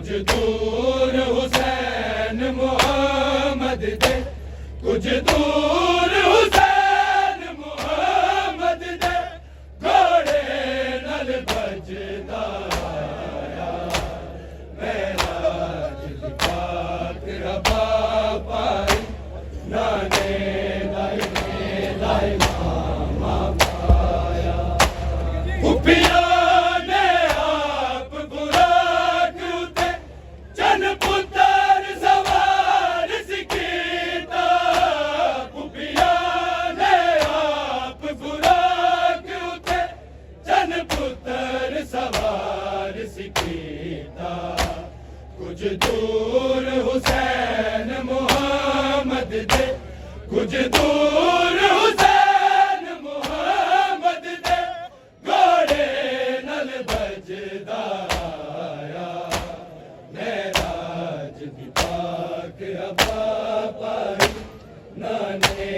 कुछ दूर हुसैन मुहम्मद दे, कुछ दूर हुसैन मुहम्मद दे, घोड़े नल बजदा आया। मेराज दी पाक रबा पाई, नाने दाई मामा पाया। फुफिया ने आप बुराक उते चन पुत्र सवार सिकीता। फुफिया ने आप बुराक उते चन पुत्र सवार सिकीता। कुछ दूर हुसैन मुहम्मद दे, कुछ दूर हुसैन मुहम्मद दे, घोड़े नल बजदा आया। मेराज दी पाक रबा पाई, नाने